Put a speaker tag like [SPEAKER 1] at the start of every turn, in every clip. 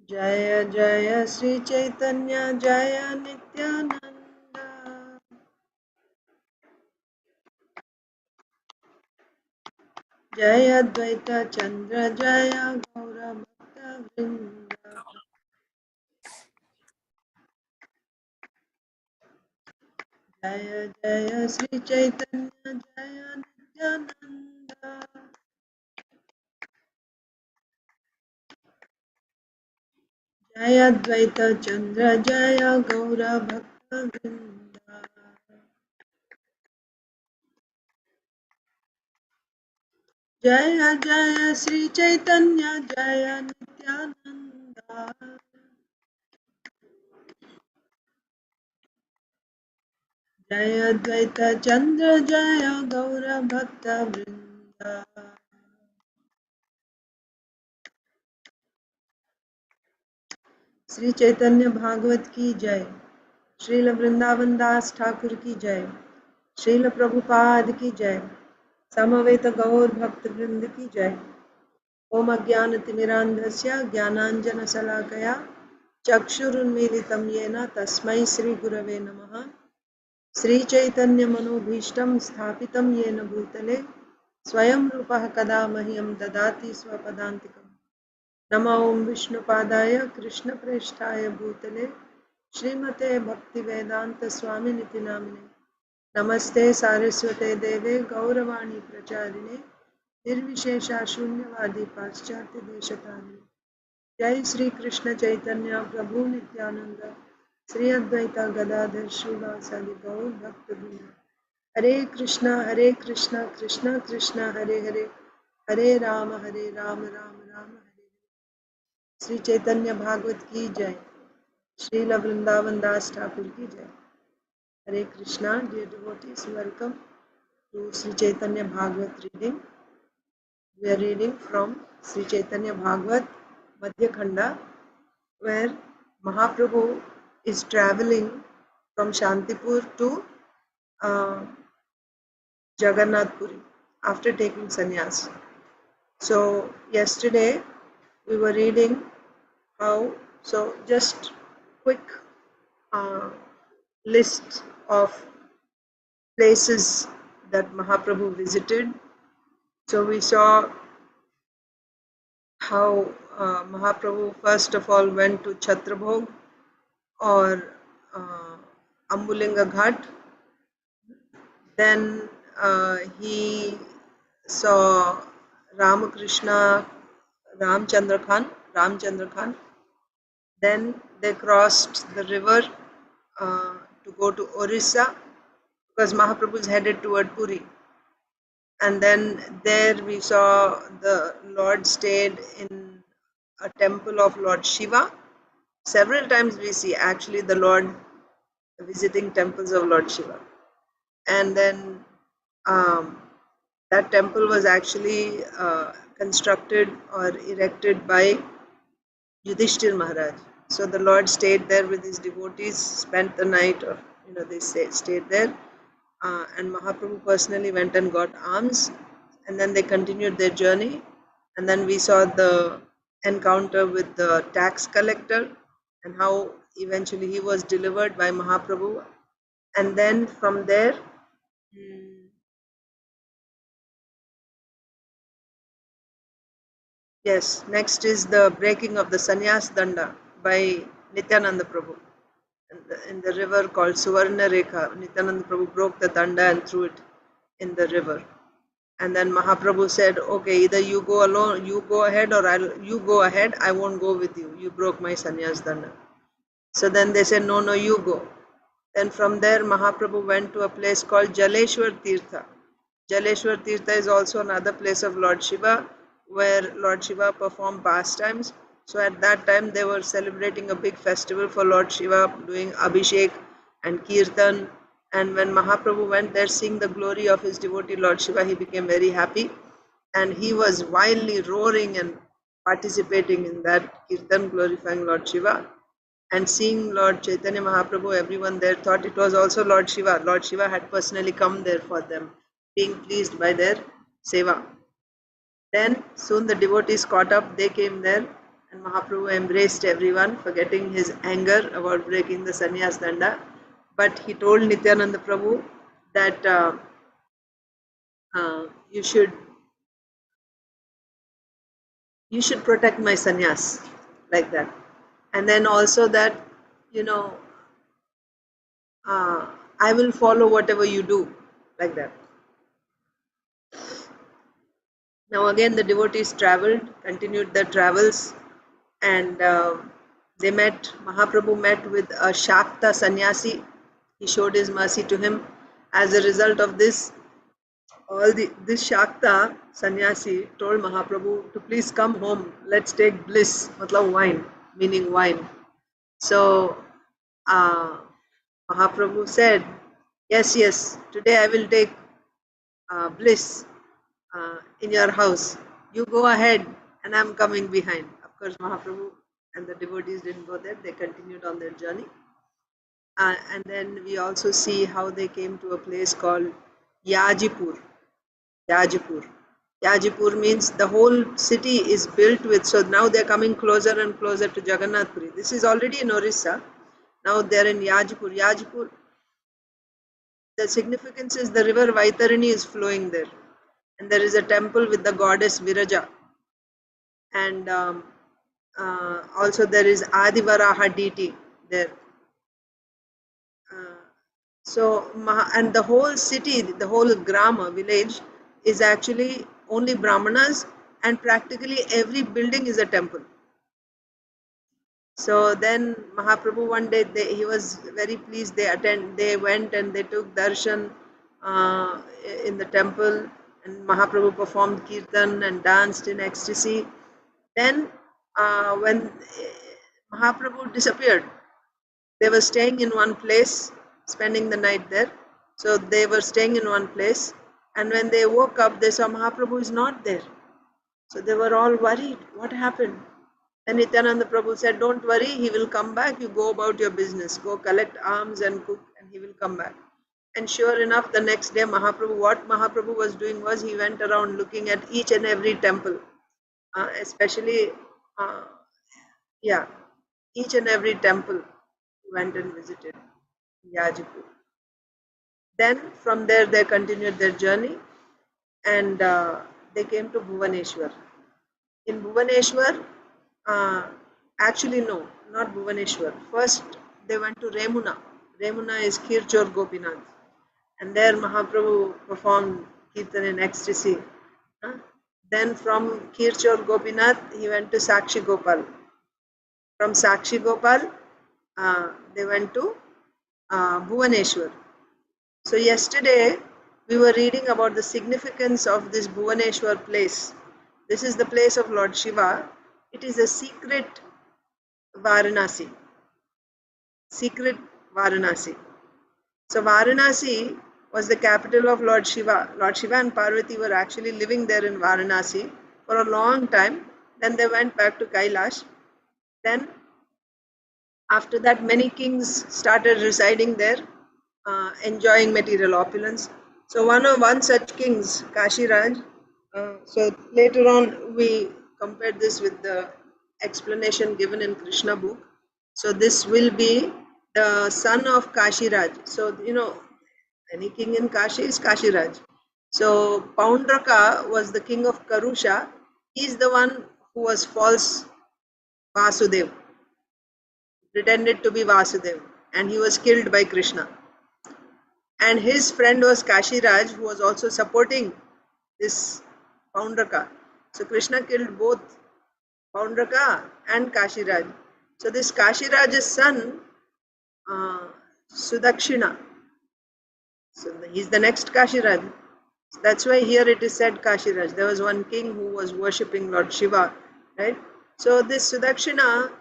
[SPEAKER 1] Jaya Jaya Sri Caitanya Jaya Nityananda Jaya Dvaita Chandra Jaya Gaura Bhakta Vrinda Jaya Jaya Sri Caitanya Jaya Nityananda Jaya Dvaita Chandra Jaya Gaura Bhakta Vrinda Jaya Jaya Sri Chaitanya Jaya Nityananda Jaya Dvaita Chandra Jaya Gaura Bhakta Vrinda Sri Chaitanya Bhagavat ki jai Srila Vrindavan Das Thakur ki jai Srila Prabhupada ki jai Samaveta Gaur Bhakta Vrind ki jai Om Ajnanatimirandhasya Jnananjana Salakaya Chakshurunmilitam Yena Tasmai Sri Gurave Namaha Sri Chaitanya Manobhishtam Sthapitam Yena Bhutale Swayam Rupah Kada Mahyam Dadati Swapadantikam Nama Om Vishnupadaya Krishna Presthaya Bhutale Srimate Bhaktivedanta Swami Niti Namine Namaste Saraswate Deve Gauravani Pracharine Nirvishesha Shunyavadi Paschatya Deshatarine Jai Sri Krishna Chaitanya Prabhu Nityananda Sri Advaita Gadadhar Srivasadi Gaur Bhaktivinoda Hare Krishna Krishna Krishna Hare Hare Hare Rama Rama Rama Hare Sri Chaitanya Bhagavat ki jai Srila Vrindavan Das Thakur ki jai Hare Krishna, dear devotees, welcome to Sri Chaitanya Bhagavat reading. We are reading from Sri Chaitanya Bhagavat Madhya Khanda, where Mahaprabhu is traveling from Shantipur to Jagannath Puri after taking sannyas. So yesterday we were reading how, so just quick list of places that Mahaprabhu visited. So we saw how Mahaprabhu first of all went to Chhatrabhog or Ambulinga Ghat. Then he saw Ramchandra Khan. Then they crossed the river to go to Orissa because Mahaprabhu is headed toward Puri. And then there we saw the Lord stayed in a temple of Lord Shiva. Several times we see actually the Lord visiting temples of Lord Shiva. And then that temple was actually constructed or erected by Yudhishthir Maharaj. So the Lord stayed there with his devotees, spent the night, or they stayed there. And Mahaprabhu personally went and got alms, and then they continued their journey. And then we saw the encounter with the tax collector and how eventually he was delivered by Mahaprabhu. And then from there, yes, next is the breaking of the Sannyas Danda by Nityananda Prabhu. In the river called Suvarna Rekha, Nityananda Prabhu broke the danda and threw it in the river. And then Mahaprabhu said, okay, either you go alone, you go ahead, or you go ahead, I won't go with you. You broke my sannyas danda. So then they said, no, you go. Then from there, Mahaprabhu went to a place called Jaleshwar Tirtha. Jaleshwar Tirtha is also another place of Lord Shiva, where Lord Shiva performed pastimes. So at that time, they were celebrating a big festival for Lord Shiva, doing Abhishek and Kirtan. And when Mahaprabhu went there, seeing the glory of his devotee Lord Shiva, he became very happy. And he was wildly roaring and participating in that Kirtan glorifying Lord Shiva. And seeing Lord Chaitanya Mahaprabhu, everyone there thought it was also Lord Shiva. Lord Shiva had personally come there for them, being pleased by their seva. Then soon the devotees caught up, they came there, and Mahaprabhu embraced everyone, forgetting his anger about breaking the sannyas danda. But he told Nityananda Prabhu that uh, you should protect my sannyas, like that. And then also that, you know, uh, I will follow whatever you do, like that. Now again the devotees traveled, continued their travels, and Mahaprabhu met with a Shakta sannyasi. He showed his mercy to him. As a result of this, this Shakta sannyasi told Mahaprabhu to please come home. Let's take bliss, matlab wine, meaning wine. So uh, Mahaprabhu said, yes, yes, today I will take bliss in your house. You go ahead and I'm coming behind. Of course, Mahaprabhu and the devotees didn't go there. They continued on their journey. And then we also see how they came to a place called Yajipur. Yajipur. Yajipur means the whole city is built with, so now they're coming closer and closer to Jagannath Puri. This is already in Orissa. Now they're in Yajipur. Yajipur, the significance is the river Vaitarini is flowing there. And there is a temple with the goddess Viraja. And also there is Adivaraha deity there. Uh, and the whole city, the whole grama, village, is actually only Brahmanas, and practically every building is a temple. So then Mahaprabhu one day, he was very pleased. They went and they took darshan in the temple, and Mahaprabhu performed kirtan and danced in ecstasy. Then when Mahaprabhu disappeared, they were staying in one place, spending the night there. So they were staying in one place, and when they woke up, they saw Mahaprabhu is not there. So they were all worried. What happened? And Nityananda Prabhu said, don't worry, he will come back. You go about your business. Go collect alms and cook, and he will come back. And sure enough, the next day, what Mahaprabhu was doing was he went around looking at each and every temple, especially, uh, yeah, each and every temple he went and visited Yajipur. Then from there, they continued their journey, and they came to Bhuvaneshwar. In Bhuvaneshwar, uh, actually no, not Bhuvaneshwar. First, they went to Remuna. Remuna is Kirchor Gopinath. And there Mahaprabhu performed Kirtan in ecstasy. Then from Kirchor Gopinath, he went to Sakshi Gopal. From Sakshi Gopal, they went to Bhuvaneshwar. So yesterday, we were reading about the significance of this Bhuvaneshwar place. This is the place of Lord Shiva. It is a secret Varanasi. Secret Varanasi. So Varanasi was the capital of Lord Shiva. Lord Shiva and Parvati were actually living there in Varanasi for a long time. Then they went back to Kailash. Then after that, many kings started residing there, enjoying material opulence. So one such kings, Kashiraj. So later on, we compared this with the explanation given in Krishna book. So this will be the son of Kashiraj. So any king in Kashi is Kashiraj. So Paundraka was the king of Karusha. He is the one who was false Vasudev, pretended to be Vasudev, and he was killed by Krishna. And his friend was Kashiraj, who was also supporting this Paundraka. So Krishna killed both Paundraka and Kashiraj. So this Kashiraj's son, Sudakshina, so he's the next Kashiraj. So that's why here it is said Kashiraj. There was one king who was worshipping Lord Shiva, right? So this Sudakshina,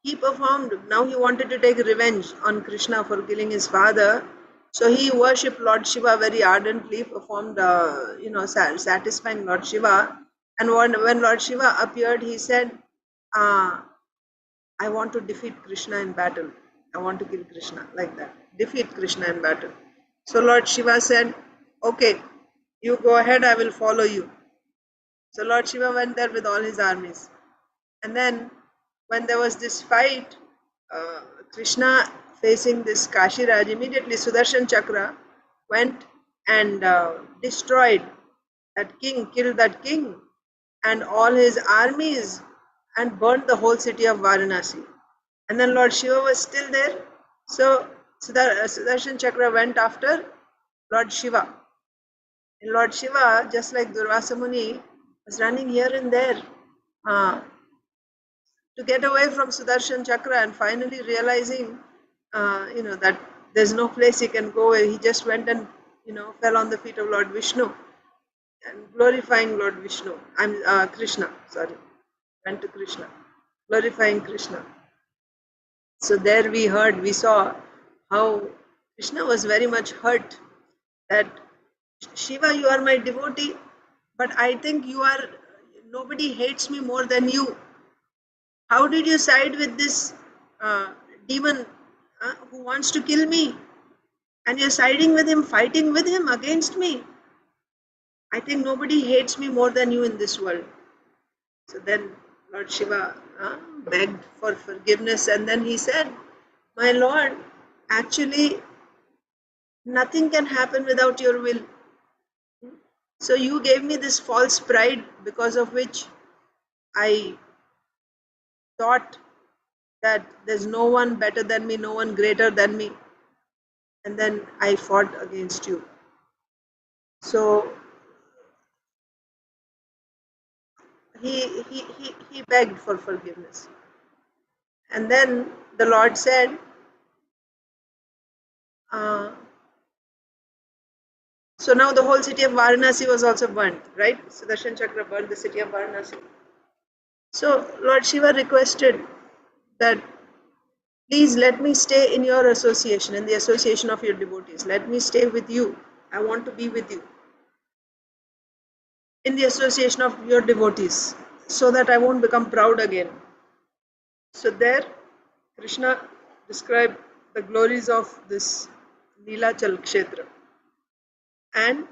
[SPEAKER 1] he performed, now he wanted to take revenge on Krishna for killing his father. So he worshipped Lord Shiva very ardently, performed, satisfying Lord Shiva. And when Lord Shiva appeared, he said, I want to defeat Krishna in battle. I want to kill Krishna, like that. Defeat Krishna in battle. So Lord Shiva said, okay, you go ahead, I will follow you. So Lord Shiva went there with all his armies. And then when there was this fight, Krishna facing this Kashiraj, immediately Sudarshan Chakra went and destroyed that king, killed that king and all his armies and burnt the whole city of Varanasi. And then Lord Shiva was still there. So Sudarshan Chakra went after Lord Shiva. And Lord Shiva, just like Durvasa Muni, was running here and there to get away from Sudarshan Chakra, and finally realizing, that there's no place he can go. He just went and, fell on the feet of Lord Vishnu and glorifying Lord Vishnu. Krishna, sorry, went to Krishna, glorifying Krishna. So there we saw how Krishna was very much hurt that Shiva, you are my devotee, but I think nobody hates me more than you. How did you side with this demon who wants to kill me? And you're siding with him, fighting with him against me. I think nobody hates me more than you in this world. So then Lord Shiva begged for forgiveness, and then he said, my Lord, actually nothing can happen without your will. So you gave me this false pride because of which I thought that there's no one better than me, no one greater than me. And then I fought against you. So he begged for forgiveness. And then the Lord said, so now the whole city of Varanasi was also burnt, right? Sudarshan Chakra burned the city of Varanasi. So Lord Shiva requested that, please let me stay in your association, in the association of your devotees. Let me stay with you. I want to be with you in the association of your devotees, so that I won't become proud again. So there, Krishna described the glories of this Neelachal Kshetra, and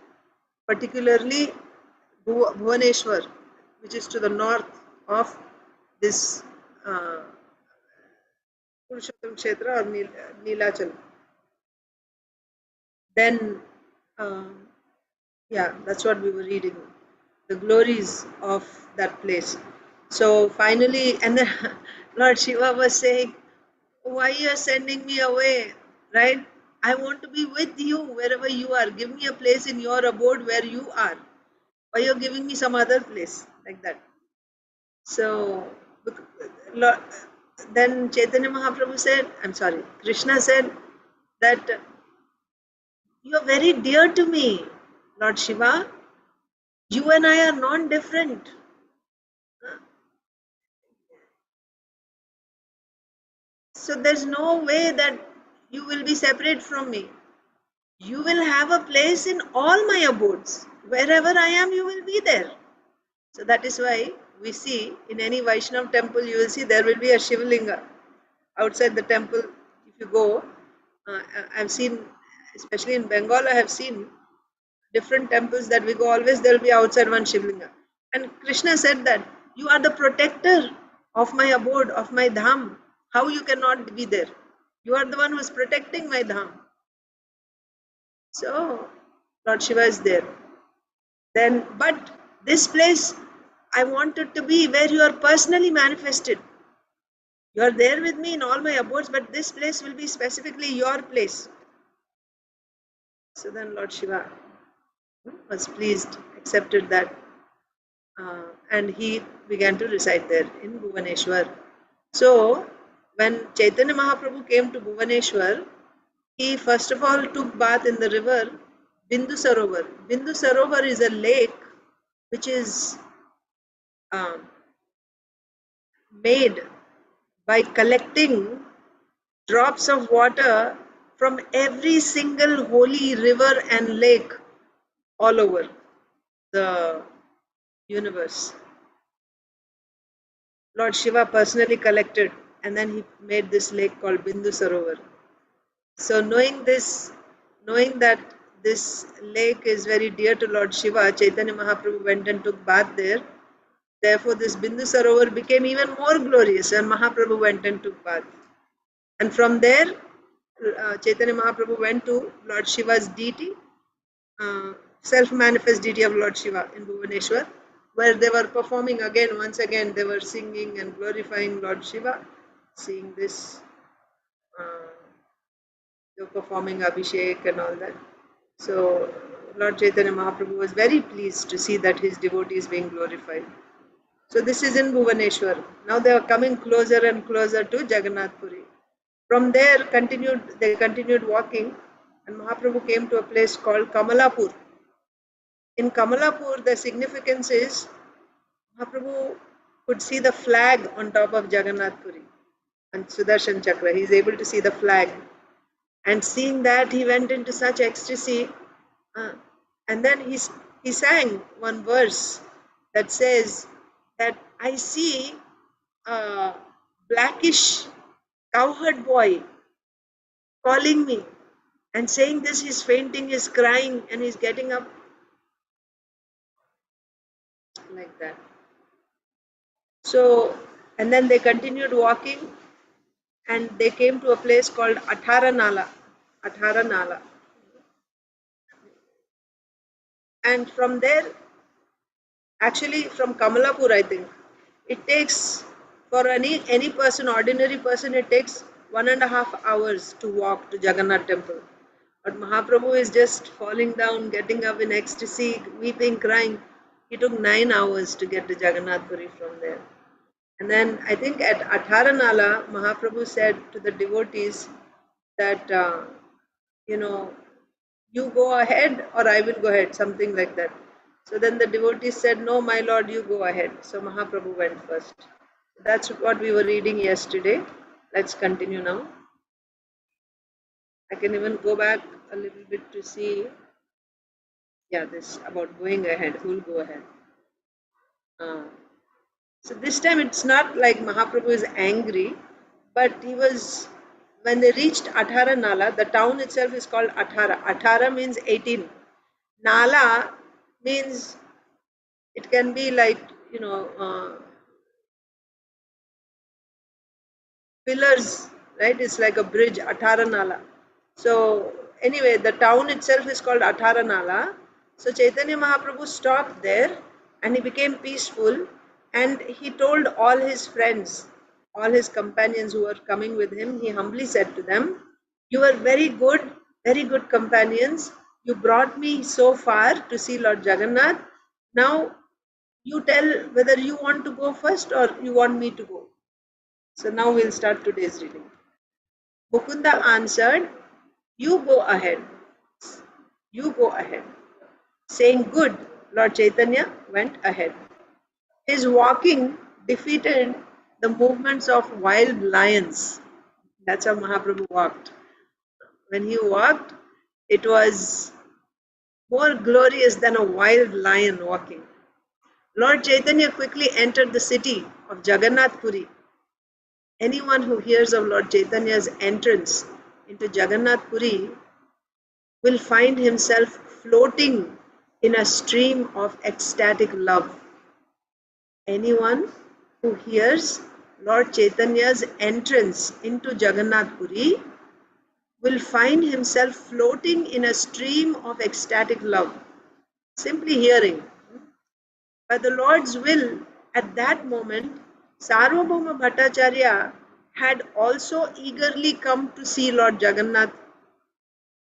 [SPEAKER 1] particularly Bhuvaneshwar, which is to the north of this Purushottam Kshetra or Neelachal. Then, that's what we were reading, the glories of that place. So finally, and then Lord Shiva was saying, why you are sending me away, right? I want to be with you wherever you are. Give me a place in your abode where you are. Why you're giving me some other place like that? So then Chaitanya Mahaprabhu said, Krishna said that you are very dear to me, Lord Shiva. You and I are non-different. So there's no way that you will be separate from me. You will have a place in all my abodes. Wherever I am, you will be there. So that is why we see in any Vaishnav temple, you will see there will be a Shivlinga outside the temple. If you go, I've seen, especially in Bengal, I have seen different temples that we go, always there will be outside one Shivlinga. And Krishna said that you are the protector of my abode, of my dham. How you cannot be there? You are the one who is protecting my dham. So Lord Shiva is there. Then, but this place, I want it to be where you are personally manifested. You are there with me in all my abodes, but this place will be specifically your place. So then Lord Shiva was pleased, accepted that, and he began to reside there in Bhuvaneshwar. So when Chaitanya Mahaprabhu came to Bhuvaneshwar, he first of all took bath in the river Bindu Sarovar. Bindu Sarovar is a lake which is made by collecting drops of water from every single holy river and lake all over the universe. Lord Shiva personally collected, and then he made this lake called Bindu Sarovar. So knowing that this lake is very dear to Lord Shiva, Chaitanya Mahaprabhu went and took bath there. Therefore, this Bindu Sarovar became even more glorious when Mahaprabhu went and took bath. And from there, Chaitanya Mahaprabhu went to Lord Shiva's deity, self-manifest deity of Lord Shiva in Bhuvaneshwar, where they were performing again, once again, they were singing and glorifying Lord Shiva, seeing this, they were performing Abhishek and all that. So, Lord Chaitanya Mahaprabhu was very pleased to see that his devotee is being glorified. So, this is in Bhuvaneshwar. Now they are coming closer and closer to Jagannath Puri. From there, they continued walking, and Mahaprabhu came to a place called Kamalapur. In Kamalapur, the significance is Mahaprabhu could see the flag on top of Jagannath Puri and Sudarshan Chakra. He is able to see the flag. And seeing that, he went into such ecstasy. And then he sang one verse that says that I see a blackish cowherd boy calling me. And saying this, he's fainting, he's crying, and he's getting up like that. So, and then they continued walking, and they came to a place called Atharanala. Atharanala. And from there, actually from Kamalapur, I think, it takes, for any person, ordinary person, it takes 1.5 hours to walk to Jagannath temple. But Mahaprabhu is just falling down, getting up in ecstasy, weeping, crying. He took 9 hours to get to Jagannath Puri from there. And then I think at Atharanala, Mahaprabhu said to the devotees that, you go ahead or I will go ahead, something like that. So then the devotees said, no, my lord, you go ahead. So Mahaprabhu went first. That's what we were reading yesterday. Let's continue now. I can even go back a little bit to see, this about going ahead. Who will go ahead? So this time it's not like Mahaprabhu is angry, but he was, when they reached Athara Nala, the town itself is called Athara. Athara means 18. Nala means, it can be like, pillars, right? It's like a bridge, Athara Nala. So anyway, the town itself is called Athara Nala. So Chaitanya Mahaprabhu stopped there and he became peaceful, and he told all his friends, all his companions who were coming with him, he humbly said to them, you are very good companions. You brought me so far to see Lord Jagannath. Now you tell whether you want to go first or you want me to go. So now we'll start today's reading. Mukunda answered, you go ahead. You go ahead. Saying good, Lord Chaitanya went ahead. His walking defeated the movements of wild lions. That's how Mahaprabhu walked. When he walked, it was more glorious than a wild lion walking. Lord Chaitanya quickly entered the city of Jagannath Puri. Anyone who hears of Lord Chaitanya's entrance into Jagannath Puri will find himself floating in a stream of ecstatic love. Anyone who hears Lord Chaitanya's entrance into Jagannath Puri will find himself floating in a stream of ecstatic love. Simply hearing. By the Lord's will, at that moment, Sarvabhauma Bhattacharya had also eagerly come to see Lord Jagannath.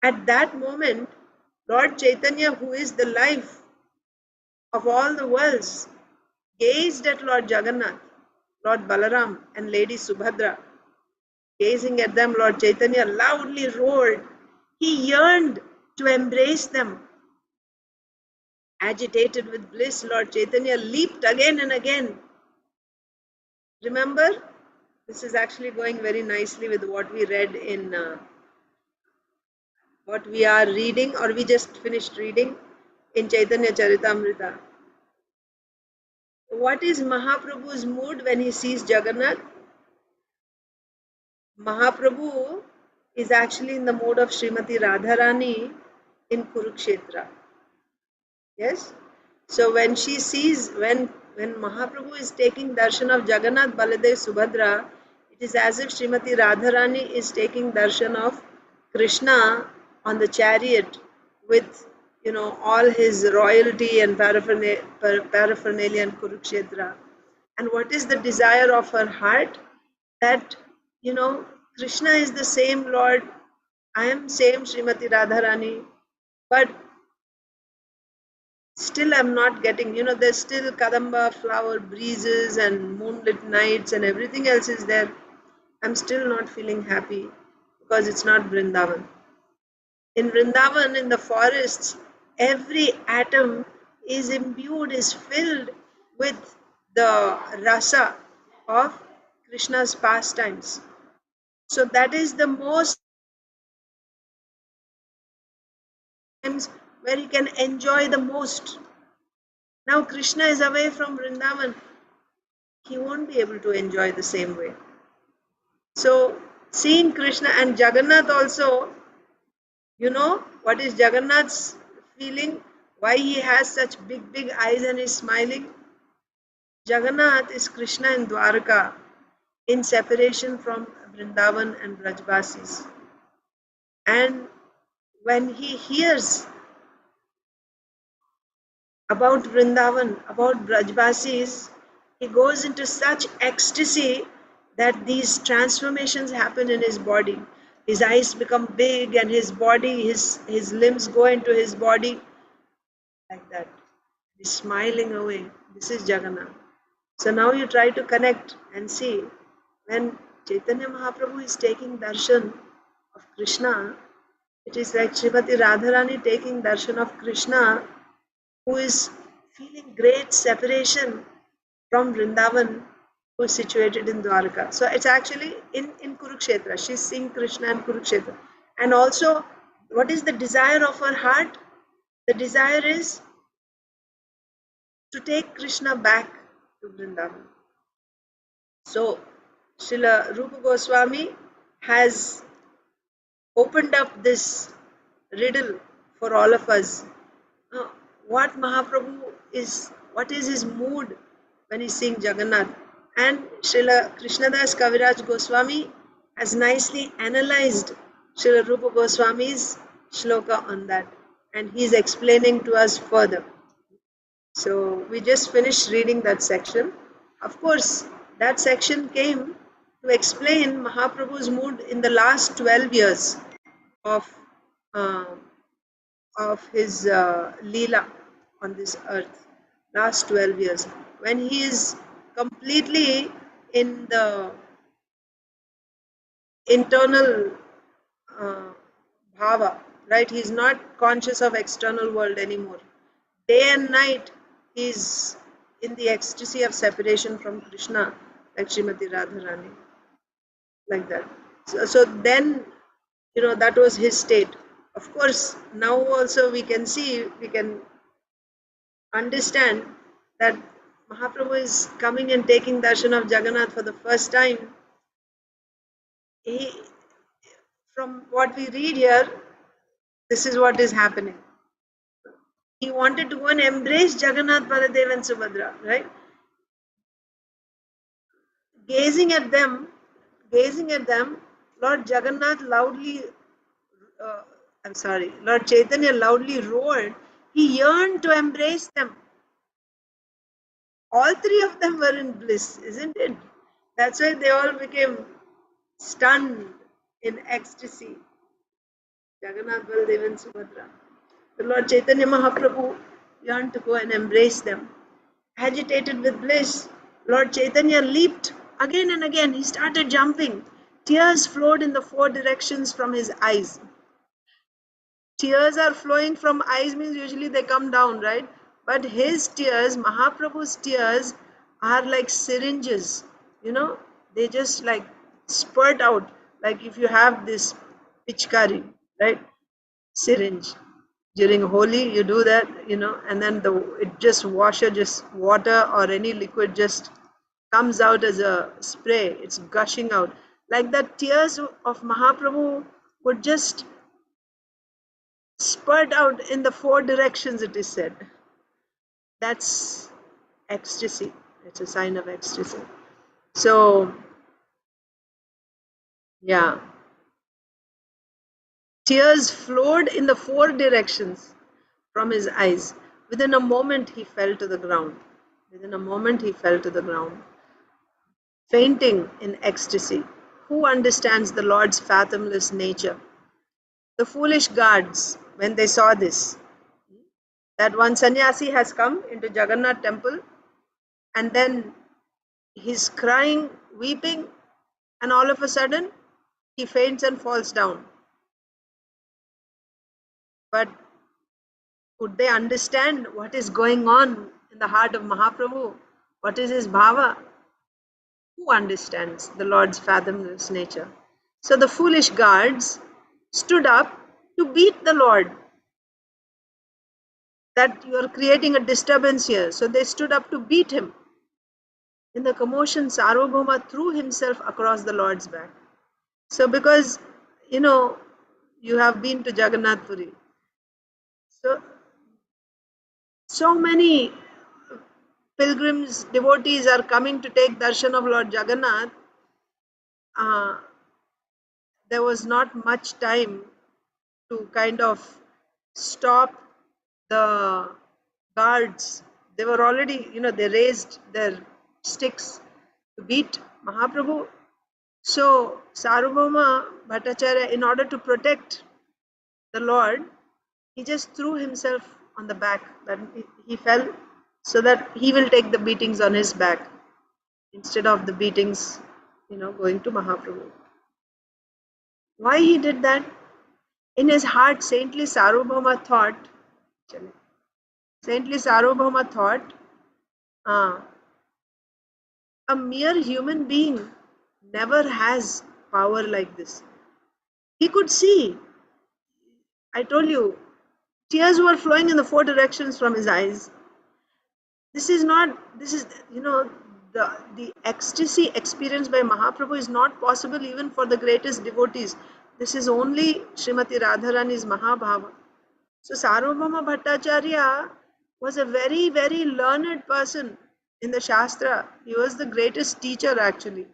[SPEAKER 1] At that moment, Lord Chaitanya, who is the life of all the worlds, gazed at Lord Jagannath, Lord Balaram and Lady Subhadra. Gazing at them, Lord Chaitanya loudly roared. He yearned to embrace them. Agitated with bliss, Lord Chaitanya leaped again and again. Remember, this is actually going very nicely with what we read in what we are reading, or we just finished reading in Chaitanya Charitamrita. What is Mahaprabhu's mood when he sees Jagannath? Mahaprabhu is actually in the mood of Srimati Radharani in Kurukshetra. Yes? So when she sees, when when Mahaprabhu is taking darshan of Jagannath, Baladev, Subhadra, it is as if Srimati Radharani is taking darshan of Krishna on the chariot with, all his royalty and paraphernalia in Kurukshetra. And what is the desire of her heart? That, Krishna is the same Lord, I am same Srimati Radharani, but still I'm not getting, there's still Kadamba flower breezes and moonlit nights and everything else is there. I'm still not feeling happy because it's not Vrindavan. In Vrindavan, in the forests, every atom is imbued, is filled with the rasa of Krishna's pastimes. So that is the most times where he can enjoy the most. Now Krishna is away from Vrindavan. He won't be able to enjoy the same way. So seeing Krishna and Jagannath also, what is Jagannath's feeling? Why he has such big eyes and is smiling? Jagannath is Krishna in Dwarka in separation from Vrindavan and Brajbasis. And when he hears about Vrindavan, about Brajbasis, he goes into such ecstasy that these transformations happen in his body. His eyes become big and his body, his limbs go into his body like that. He's smiling away. This is Jagannath. So now you try to connect and see when Chaitanya Mahaprabhu is taking darshan of Krishna, it is like Srimati Radharani taking darshan of Krishna, who is feeling great separation from Vrindavan, who is situated in Dwarka. So it's actually in Kurukshetra. She's seeing Krishna in Kurukshetra. And also, what is the desire of her heart? The desire is to take Krishna back to Vrindavan. So, Srila Rupa Goswami has opened up this riddle for all of us. What is his mood when he's seeing Jagannath? And Srila Krishnadas Kaviraj Goswami has nicely analyzed Srila Rupa Goswami's shloka on that. And he's explaining to us further. So we just finished reading that section. Of course, that section came to explain Mahaprabhu's mood in the last 12 years of his Leela on this earth. Last 12 years. When he is completely in the internal bhava, right? He's not conscious of external world anymore. Day and night, he's in the ecstasy of separation from Krishna, like Srimati Radharani, like that. So then, that was his state. Of course, now also we can understand that Mahaprabhu is coming and taking darshan of Jagannath for the first time. From what we read here, this is what is happening. He wanted to go and embrace Jagannath, Baladev and Subhadra, right? Gazing at them, Lord Lord Chaitanya loudly roared. He yearned to embrace them. All three of them were in bliss, isn't it? That's why they all became stunned in ecstasy. Jagannath, Baladev and Subhadra. The Lord Chaitanya Mahaprabhu yearned to go and embrace them. Agitated with bliss, Lord Chaitanya leaped again and again. He started jumping. Tears flowed in the four directions from his eyes. Tears are flowing from eyes means usually they come down, right? But his tears, Mahaprabhu's tears, are like syringes. They just like spurt out. Like if you have this pichkari, right? Syringe. During Holi, you do that, and then water or any liquid just comes out as a spray. It's gushing out. Like that, tears of Mahaprabhu would just spurt out in the four directions, it is said. That's ecstasy. It's a sign of ecstasy. So, yeah. Tears flowed in the four directions from his eyes. Within a moment, he fell to the ground. Within a moment, he fell to the ground, fainting in ecstasy. Who understands the Lord's fathomless nature? The foolish guards, when they saw this, that one sannyasi has come into Jagannath temple and then he's crying, weeping, and all of a sudden he faints and falls down. But could they understand what is going on in the heart of Mahaprabhu? What is his bhava? Who understands the Lord's fathomless nature? So the foolish guards stood up to beat the Lord, that you are creating a disturbance here. So they stood up to beat him. In the commotion, Sarvabhauma threw himself across the Lord's back. So because, you have been to Jagannath Puri. So many pilgrims, devotees are coming to take darshan of Lord Jagannath. There was not much time to kind of stop the guards. They were already, they raised their sticks to beat Mahaprabhu. So Sarvabhauma Bhattacharya, in order to protect the Lord, he just threw himself on the back, that he fell, so that he will take the beatings on his back instead of the beatings, going to Mahaprabhu. Why he did that? In his heart, saintly Sarvabhauma thought, a mere human being never has power like this. He could see. I told you, tears were flowing in the four directions from his eyes. This is the ecstasy experienced by Mahaprabhu is not possible even for the greatest devotees. This is only Srimati Radharani's Mahabhava. So Sarvabhauma Bhattacharya was a very, very learned person in the Shastra. He was the greatest teacher actually.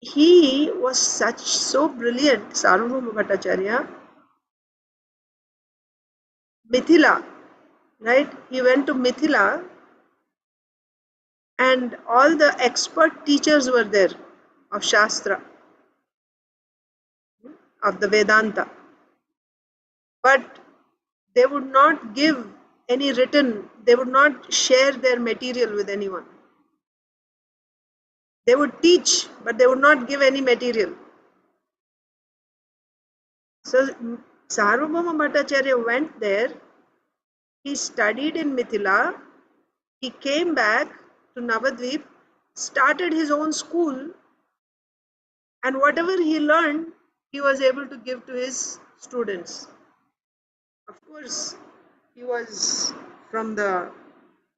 [SPEAKER 1] He was so brilliant, Sarvabhauma Bhattacharya. Mithila, right? He went to Mithila and all the expert teachers were there of Shastra, of the Vedanta. But they would not give any written, they would not share their material with anyone. They would teach, but they would not give any material. So Sarvabhauma Bhattacharya went there, he studied in Mithila, he came back to Navadvip, started his own school, and whatever he learned, he was able to give to his students. Of course, he was from the,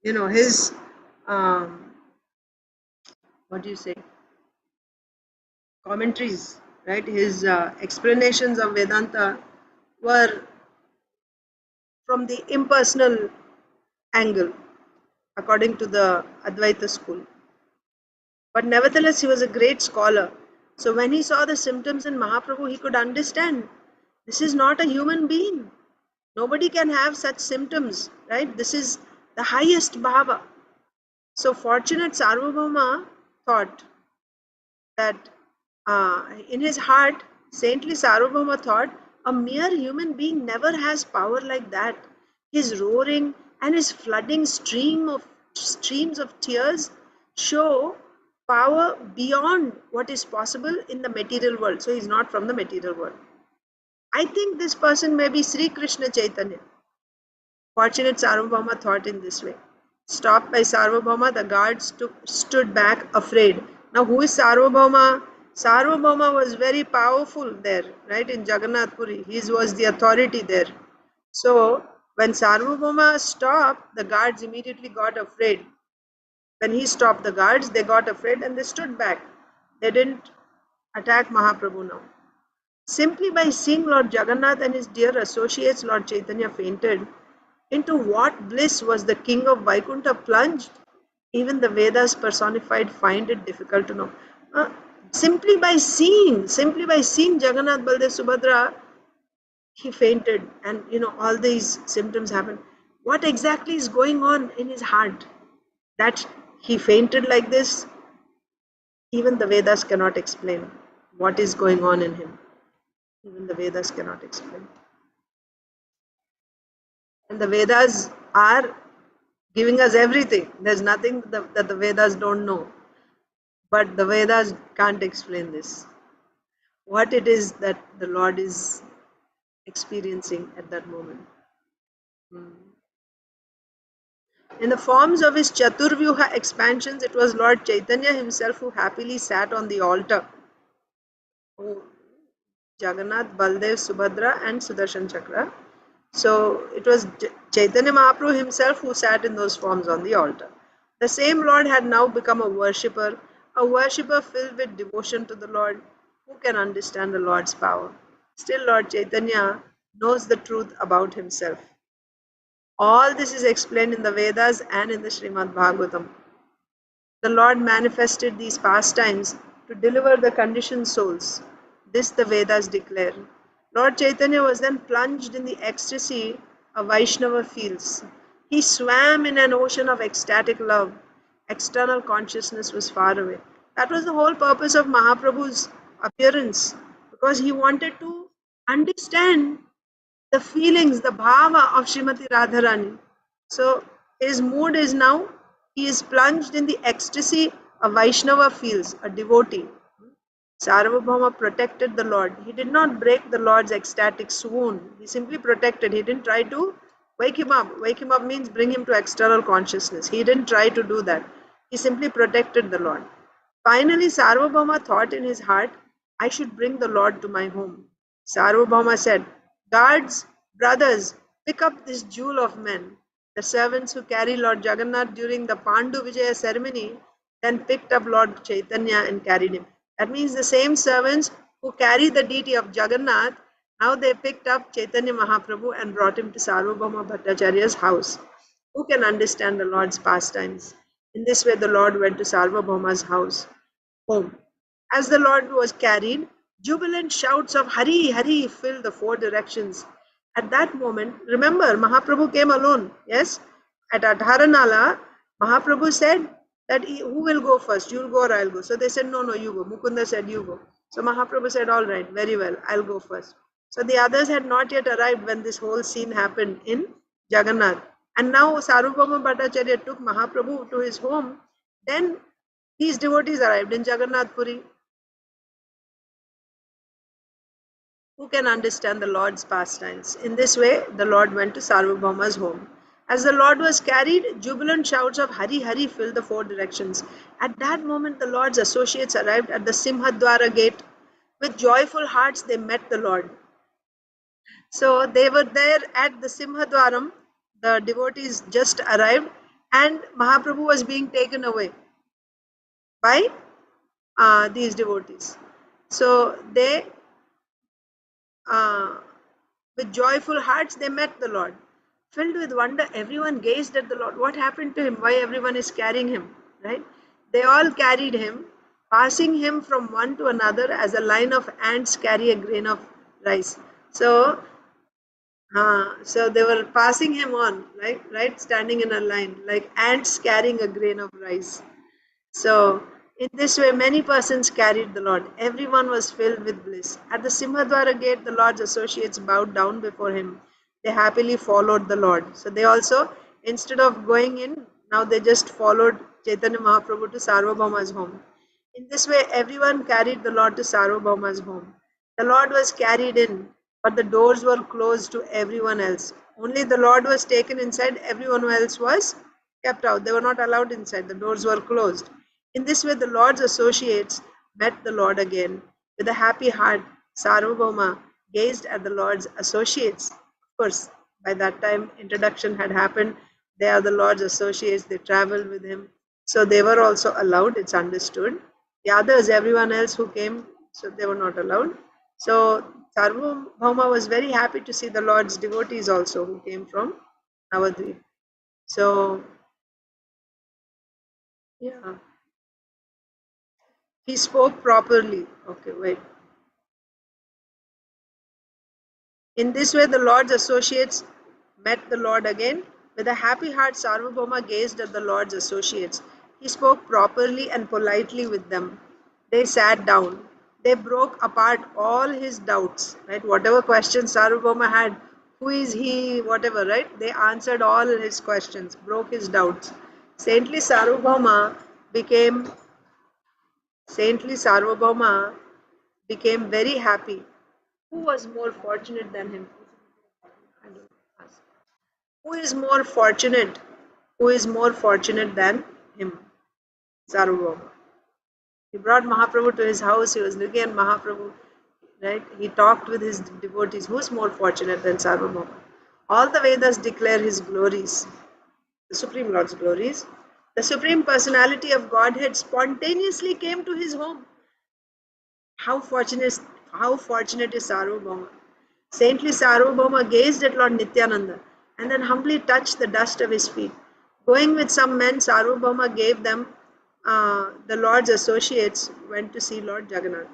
[SPEAKER 1] his, what do you say, commentaries, right? His explanations of Vedanta were from the impersonal angle, according to the Advaita school. But nevertheless, he was a great scholar. So when he saw the symptoms in Mahaprabhu, he could understand this is not a human being. Nobody can have such symptoms, right? This is the highest bhava. So fortunate Sarvabhauma thought that in his heart, saintly Sarvabhauma thought, a mere human being never has power like that. His roaring and his flooding streams of tears show power beyond what is possible in the material world. So he's not from the material world. I think this person may be Sri Krishna Chaitanya. Fortunate Sarvabhauma thought in this way. Stopped by Sarvabhauma, the guards stood back afraid. Now, who is Sarvabhauma? Sarvabhauma was very powerful there, right, in Jagannath Puri. He was the authority there. So, when Sarvabhauma stopped, the guards immediately got afraid. When he stopped the guards, they got afraid and they stood back. They didn't attack Mahaprabhu now. Simply by seeing Lord Jagannath and his dear associates, Lord Chaitanya fainted. Into what bliss was the king of Vaikuntha plunged? Even the Vedas personified find it difficult to know. Uh, simply by seeing Jagannath, Baldev, Subhadra, he fainted, and all these symptoms happened. What exactly is going on in his heart that he fainted like this? Even the Vedas cannot explain what is going on in him. Even the Vedas cannot explain. And the Vedas are giving us everything. There's nothing that the Vedas don't know. But the Vedas can't explain this. What it is that the Lord is experiencing at that moment. In the forms of his Chaturvyuha expansions, it was Lord Chaitanya himself who happily sat on the altar. Oh, Jagannath, Baldev, Subhadra, and Sudarshan Chakra. So it was Chaitanya Mahaprabhu himself who sat in those forms on the altar. The same Lord had now become a worshipper filled with devotion to the Lord. Who can understand the Lord's power? Still, Lord Chaitanya knows the truth about himself. All this is explained in the Vedas and in the Srimad Bhagavatam. The Lord manifested these pastimes to deliver the conditioned souls. This the Vedas declare. Lord Chaitanya was then plunged in the ecstasy of Vaishnava feels. He swam in an ocean of ecstatic love. External consciousness was far away. That was the whole purpose of Mahaprabhu's appearance, because he wanted to understand the feelings, the bhava of Srimati Radharani. So his mood is now, he is plunged in the ecstasy a Vaishnava feels, a devotee. Sarvabhauma protected the Lord. He did not break the Lord's ecstatic swoon. He simply protected. He didn't try to wake him up. Wake him up means bring him to external consciousness. He didn't try to do that. He simply protected the Lord. Finally, Sarvabhauma thought in his heart, I should bring the Lord to my home. Sarvabhauma said, Guards, brothers, pick up this jewel of men. The servants who carry Lord Jagannath during the Pandu Vijaya ceremony then picked up Lord Chaitanya and carried him. That means the same servants who carry the deity of Jagannath, now they picked up Chaitanya Mahaprabhu and brought him to Sarvabhauma Bhattacharya's house. Who can understand the Lord's pastimes? In this way, the Lord went to Sarvabhauma's home. As the Lord was carried, jubilant shouts of Hari, Hari filled the four directions. At that moment, remember, Mahaprabhu came alone. Yes? At Adharanala, Mahaprabhu said that who will go first? You'll go or I'll go. So they said, no, you go. Mukunda said, you go. So Mahaprabhu said, all right, very well, I'll go first. So the others had not yet arrived when this whole scene happened in Jagannath. And now Sarvabhauma Bhattacharya took Mahaprabhu to his home. Then these devotees arrived in Jagannath Puri. Who can understand the Lord's pastimes? In this way, the Lord went to Sarvabhauma's home. As the Lord was carried, jubilant shouts of Hari Hari filled the four directions. At that moment, the Lord's associates arrived at the Simhadwara gate. With joyful hearts, they met the Lord. So they were there at the Simhadwaram. The devotees just arrived, and Mahaprabhu was being taken away by these devotees. So they, with joyful hearts, they met the Lord. Filled with wonder, everyone gazed at the Lord. What happened to him? Why everyone is carrying him? Right? They all carried him, passing him from one to another as a line of ants carry a grain of rice. So they were passing him on, right, standing in a line, like ants carrying a grain of rice. So, in this way, many persons carried the Lord. Everyone was filled with bliss. At the Simhadwara gate, the Lord's associates bowed down before him. They happily followed the Lord. So, they also, instead of going in, now they just followed Chaitanya Mahaprabhu to Sarvabhauma's home. In this way, everyone carried the Lord to Sarvabhauma's home. The Lord was carried in, but the doors were closed to everyone else. Only the Lord was taken inside, everyone else was kept out. They were not allowed inside, the doors were closed. In this way, the Lord's associates met the Lord again. With a happy heart, Sarvabhauma gazed at the Lord's associates. Of course, by that time, introduction had happened. They are the Lord's associates, they traveled with him. So they were also allowed, it's understood. The others, everyone else who came, so they were not allowed. So Sarvabhauma was very happy to see the Lord's devotees also who came from Navadvip. So, yeah, he spoke properly. Okay, wait. In this way, the Lord's associates met the Lord again. With a happy heart, Sarvabhauma gazed at the Lord's associates. He spoke properly and politely with them. They sat down. They broke apart all his doubts, right? Whatever questions Sarvabhauma had, who is he, whatever, right? They answered all his questions, broke his doubts. Saintly Sarvabhauma became Saintly Sarvabhauma became very happy. Who was more fortunate than him? I don't know. Who is more fortunate? Who is more fortunate than him? Sarvabhauma. He brought Mahaprabhu to his house. He was looking at Mahaprabhu, right? He talked with his devotees. Who's more fortunate than Sarvabhauma? All the Vedas declare his glories, the Supreme Lord's glories. The Supreme Personality of Godhead spontaneously came to his home. How fortunate, how fortunate is Sarvabhauma. Saintly Sarvabhauma gazed at Lord Nityananda and then humbly touched the dust of his feet. Going with some men, Sarvabhauma gave them the Lord's associates, went to see Lord Jagannath.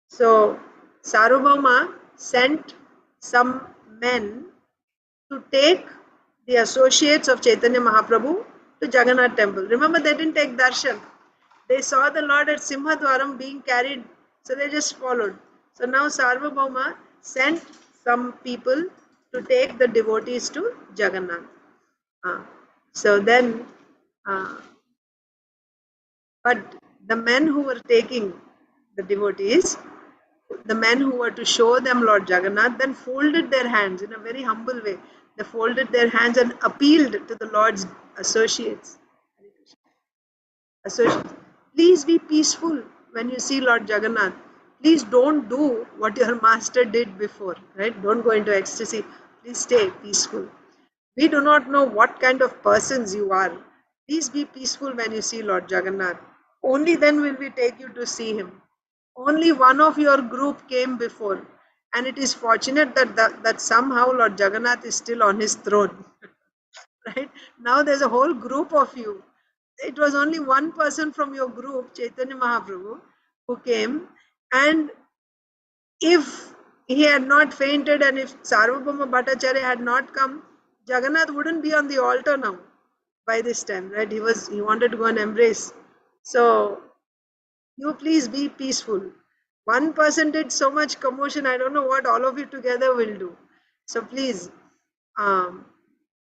[SPEAKER 1] So Sarvabhauma sent some men to take the associates of Chaitanya Mahaprabhu to Jagannath temple. Remember, they didn't take darshan. They saw the Lord at Simhadwaram being carried, so they just followed. So now Sarvabhauma sent some people to take the devotees to Jagannath. So then, uh, but the men who were taking the devotees, the men who were to show them Lord Jagannath, then folded their hands in a very humble way. They folded their hands and appealed to the Lord's associates. Associates, please be peaceful when you see Lord Jagannath. Please don't do what your master did before, right? Don't go into ecstasy. Please stay peaceful. We do not know what kind of persons you are. Please be peaceful when you see Lord Jagannath. Only then will we take you to see him. Only one of your group came before, and it is fortunate that somehow Lord Jagannath is still on his throne. Right now, there's a whole group of you. It was only one person from your group, Chaitanya Mahaprabhu, who came, and if he had not fainted and if Sarvabhauma Bhattacharya had not come, Jagannath wouldn't be on the altar now by this time, right? He wanted to go and embrace. So you please be peaceful. One person did so much commotion, I don't know what all of you together will do. So please, um,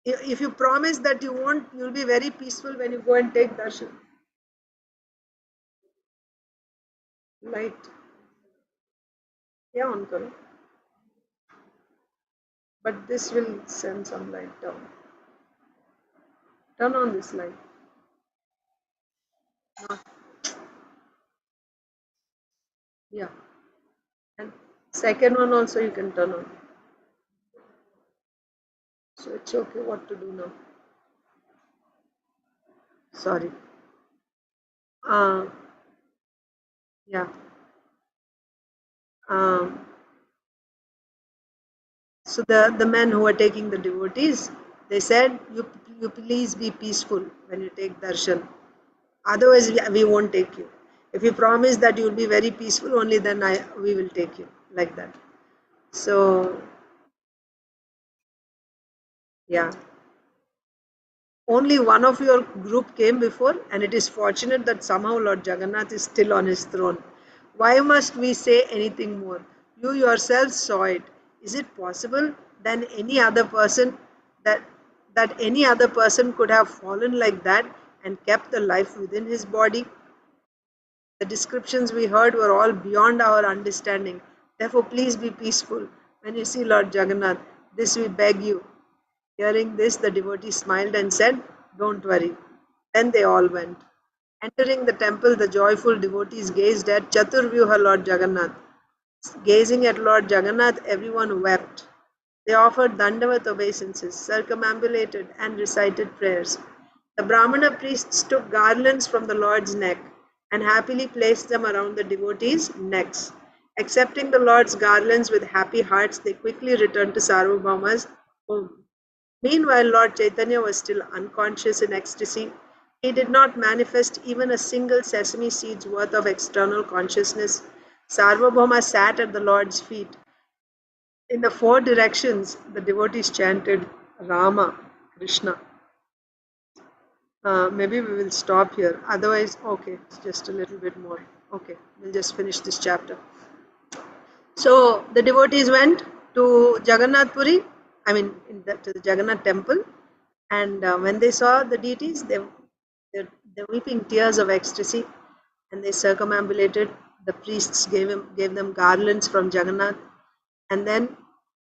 [SPEAKER 1] if you promise that you'll be very peaceful when you go and take darshan. Light. Yeah, on karo. But this will send some light down. Turn on this light. Yeah. And second one also you can turn on. So it's okay what to do now. Sorry. Uh, yeah. Um, so the men who are taking the devotees, they said, you please be peaceful when you take darshan. Otherwise, we won't take you. If you promise that you will be very peaceful, only then we will take you, like that. So, yeah. Only one of your group came before, and it is fortunate that somehow Lord Jagannath is still on his throne. Why must we say anything more? You yourselves saw it. Is it possible that that any other person could have fallen like that and kept the life within his body? The descriptions we heard were all beyond our understanding. Therefore, please be peaceful when you see Lord Jagannath. This we beg you. Hearing this, the devotee smiled and said, don't worry. Then they all went. Entering the temple, the joyful devotees gazed at Chaturvyuha Lord Jagannath. Gazing at Lord Jagannath, everyone wept. They offered Dandavat obeisances, circumambulated, and recited prayers. The Brahmana priests took garlands from the Lord's neck and happily placed them around the devotees' necks. Accepting the Lord's garlands with happy hearts, they quickly returned to Sarvabhauma's home. Meanwhile, Lord Chaitanya was still unconscious in ecstasy. He did not manifest even a single sesame seed's worth of external consciousness. Sarvabhauma sat at the Lord's feet. In the four directions, the devotees chanted Rama, Krishna. Maybe we will stop here. Otherwise, okay, it's just a little bit more. Okay, we'll just finish this chapter. So the devotees went to Jagannath Puri, to the Jagannath temple, and when they saw the deities, they're weeping tears of ecstasy, and they circumambulated. The priests gave them garlands from Jagannath, and then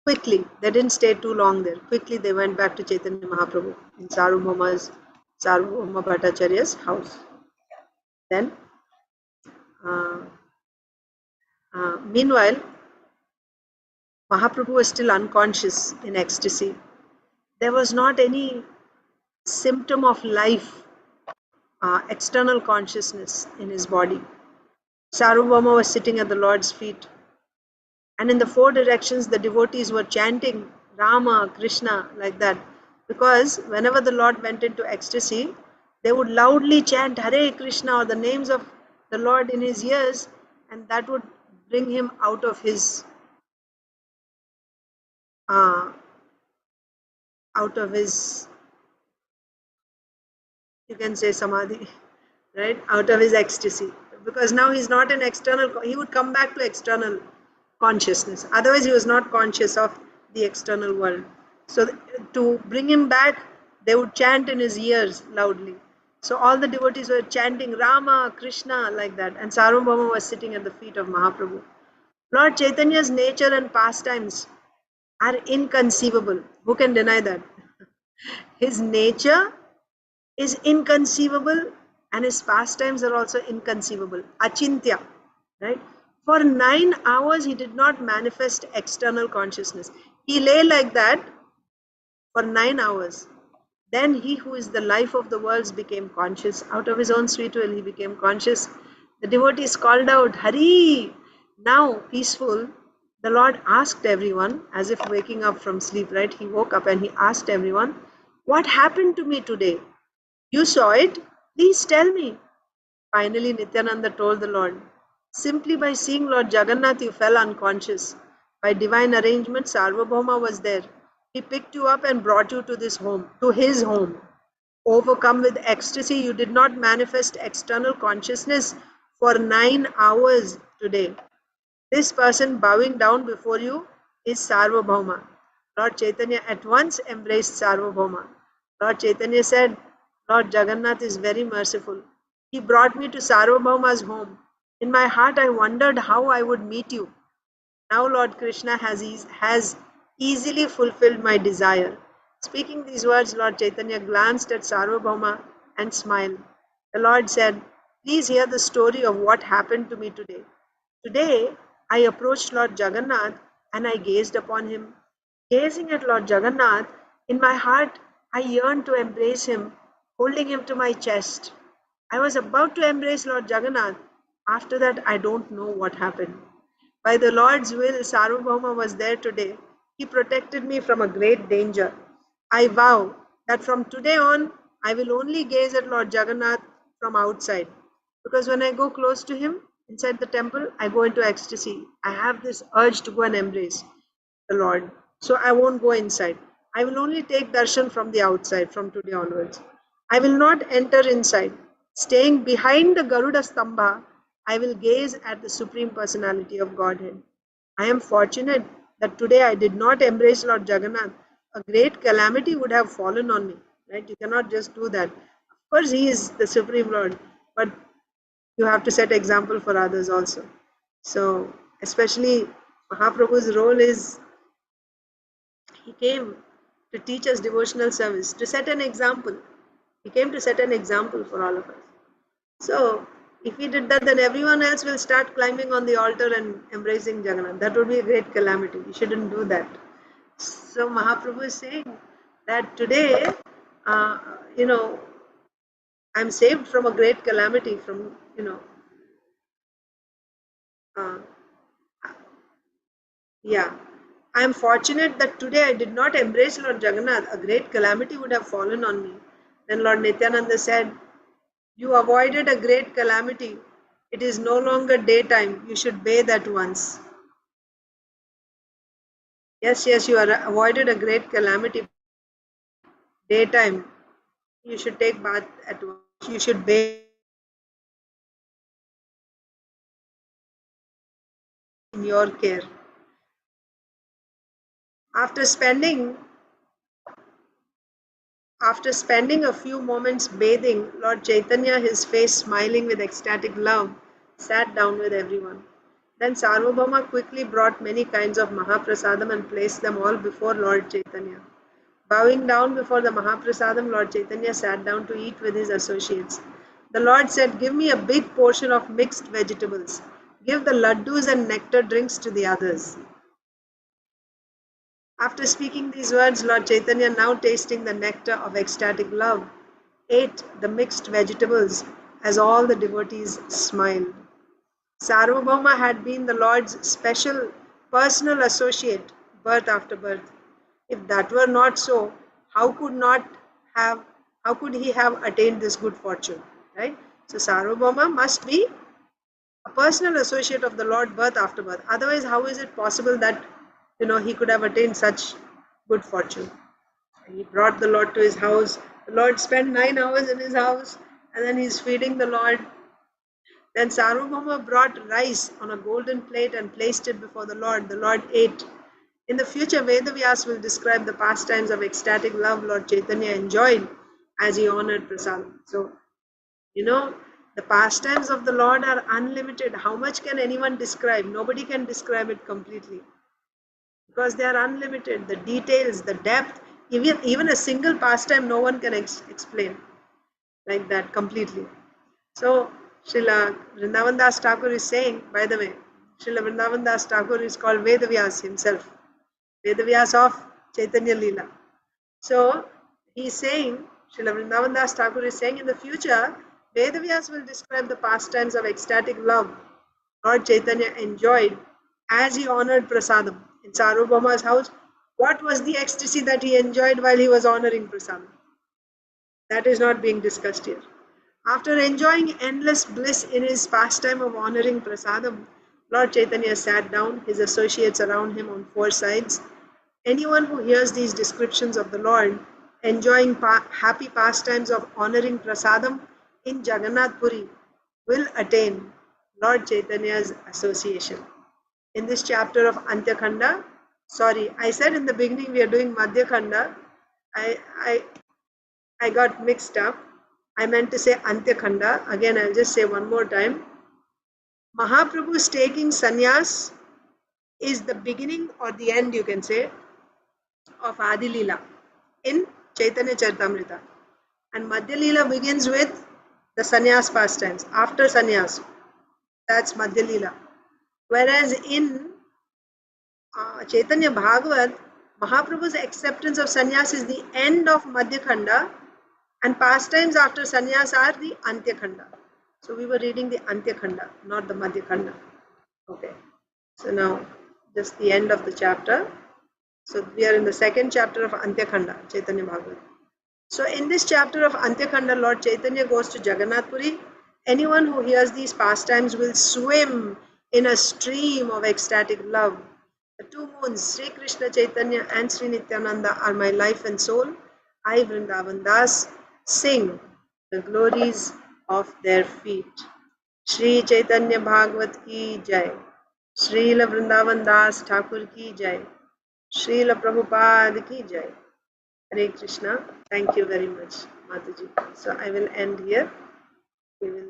[SPEAKER 1] quickly, they didn't stay too long there. Quickly, they went back to Chaitanya Mahaprabhu in Sarvabhauma Bhattacharya's house. Then, uh, meanwhile, Mahaprabhu was still unconscious in ecstasy. There was not any symptom of life, external consciousness in his body. Sarvabhauma was sitting at the Lord's feet, and in the four directions, the devotees were chanting Rama, Krishna, like that. Because whenever the Lord went into ecstasy, they would loudly chant Hare Krishna or the names of the Lord in his ears, and that would bring him uh, out of his, you can say samadhi, right? Out of his ecstasy. Because now he's not an external, he would come back to external consciousness. Otherwise, he was not conscious of the external world. So, to bring him back, they would chant in his ears loudly. So, all the devotees were chanting Rama, Krishna, like that. And Sarvabhauma was sitting at the feet of Mahaprabhu. Lord Chaitanya's nature and pastimes are inconceivable. Who can deny that? His nature is inconceivable, and his pastimes are also inconceivable. Achintya, right? For 9 hours, he did not manifest external consciousness. He lay like that for 9 hours. Then he who is the life of the worlds became conscious. Out of his own sweet will, he became conscious. The devotees called out, Hari! Now, peaceful, the Lord asked everyone, as if waking up from sleep, right? He woke up and he asked everyone, what happened to me today? You saw it? Please tell me. Finally, Nityananda told the Lord, simply by seeing Lord Jagannath, you fell unconscious. By divine arrangement, Sarvabhauma was there. He picked you up and brought you to his home. Overcome with ecstasy, you did not manifest external consciousness for 9 hours today. This person bowing down before you is Sarvabhauma. Lord Chaitanya at once embraced Sarvabhauma. Lord Chaitanya said, Lord Jagannath is very merciful. He brought me to Sarvabhauma's home. In my heart, I wondered how I would meet you. Now Lord Krishna has easily fulfilled my desire. Speaking these words, Lord Chaitanya glanced at Sarvabhauma and smiled. The Lord said, please hear the story of what happened to me today. Today, I approached Lord Jagannath and I gazed upon him. Gazing at Lord Jagannath, in my heart, I yearned to embrace him, holding him to my chest. I was about to embrace Lord Jagannath. After that, I don't know what happened. By the Lord's will, Sarvabhauma was there today. He protected me from a great danger. I vow that from today on, I will only gaze at Lord Jagannath from outside. Because when I go close to him inside the temple, I go into ecstasy. I have this urge to go and embrace the Lord. So I won't go inside. I will only take darshan from the outside from today onwards. I will not enter inside. Staying behind the Garuda Stambha, I will gaze at the Supreme Personality of Godhead. I am fortunate that today I did not embrace Lord Jagannath. A great calamity would have fallen on me. Right? You cannot just do that. Of course, he is the Supreme Lord, but you have to set example for others also. So, especially Mahaprabhu's role is, he came to teach us devotional service, to set an example. He came to set an example for all of us. So, if he did that, then everyone else will start climbing on the altar and embracing Jagannath. That would be a great calamity. You shouldn't do that. So, Mahaprabhu is saying that today, uh, you know, I'm saved from a great calamity, from, uh, yeah. I am fortunate that today I did not embrace Lord Jagannath. A great calamity would have fallen on me. Then Lord Nityananda said, you avoided a great calamity. It is no longer daytime. You should bathe at once. Yes, you are avoided a great calamity. Daytime. You should take bath at once. You should bathe in your care. After spending After spending a few moments bathing, Lord Chaitanya, his face smiling with ecstatic love, sat down with everyone. Then Sarvabhauma quickly brought many kinds of Mahaprasadam and placed them all before Lord Chaitanya. Bowing down before the Mahaprasadam, Lord Chaitanya sat down to eat with his associates. The Lord said, give me a big portion of mixed vegetables. Give the laddus and nectar drinks to the others. After speaking these words, Lord Chaitanya, now tasting the nectar of ecstatic love, ate the mixed vegetables as all the devotees smiled. Sarvabhauma had been the Lord's special personal associate birth after birth. If that were not so, how could not have how could he have attained this good fortune? Right? So Sarvabhauma must be a personal associate of the Lord birth after birth. Otherwise, how is it possible that he could have attained such good fortune? He brought the Lord to his house. The Lord spent 9 hours in his house, and then he's feeding the Lord. Then Sarvabhauma brought rice on a golden plate and placed it before the Lord. The Lord ate. In the future, Vedavyas will describe the pastimes of ecstatic love Lord Chaitanya enjoyed as he honored prasadam. So, the pastimes of the Lord are unlimited. How much can anyone describe? Nobody can describe it completely because they are unlimited. The details, the depth, even a single pastime, no one can explain like that completely. So, Srila Vrindavan Das Thakur is saying, by the way, Srila Vrindavan Das Thakur is called Vedavyas himself, Vedavyas of Chaitanya Leela. So, he is saying, Srila Vrindavan Das Thakur is saying, in the future, Vedavyas will describe the pastimes of ecstatic love Lord Chaitanya enjoyed as he honored prasadam in Sarvabhauma's house. What was the ecstasy that he enjoyed while he was honoring prasadam? That is not being discussed here. After enjoying endless bliss in his pastime of honoring prasadam, Lord Chaitanya sat down, his associates around him on four sides. Anyone who hears these descriptions of the Lord enjoying happy pastimes of honoring prasadam in Jagannath Puri will attain Lord Chaitanya's association. In this chapter of Antyakhanda, sorry, I said in the beginning we are doing Madhyakhanda. I got mixed up. I meant to say Antyakhanda. Again, I'll just say one more time. Mahaprabhu's taking sannyas is the beginning or the end, you can say, of Adi Leela in Chaitanya Charitamrita. And Madhya Leela begins with the sannyas pastimes. After sannyas, that's Madhya Leela. Whereas in Chaitanya Bhagavat, Mahaprabhu's acceptance of sannyas is the end of Madhya Khanda, and pastimes after sannyas are the Antya Khanda. So we were reading the Antya Khanda, not the Madhya Khanda. Okay. So now, just the end of the chapter. So we are in the second chapter of Antya Khanda, Chaitanya Bhagavat. So in this chapter of Antya Khanda, Lord Chaitanya goes to Jagannath Puri. Anyone who hears these pastimes will swim in a stream of ecstatic love. The two moons, Sri Krishna Chaitanya and Sri Nityananda, are my life and soul. I, Vrindavan Das, sing the glories of their feet. Shri Chaitanya Bhagavat ki jai. Srila Vrindavan Das Thakur ki jai. Srila Prabhupada ki jai. Hare Krishna. Thank you very much, Mataji. So I will end here. We will.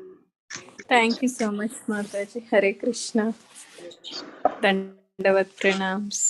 [SPEAKER 2] Thank you so much, Mataji. Hare Krishna.
[SPEAKER 1] Hare Krishna.
[SPEAKER 2] Dandavat pranams.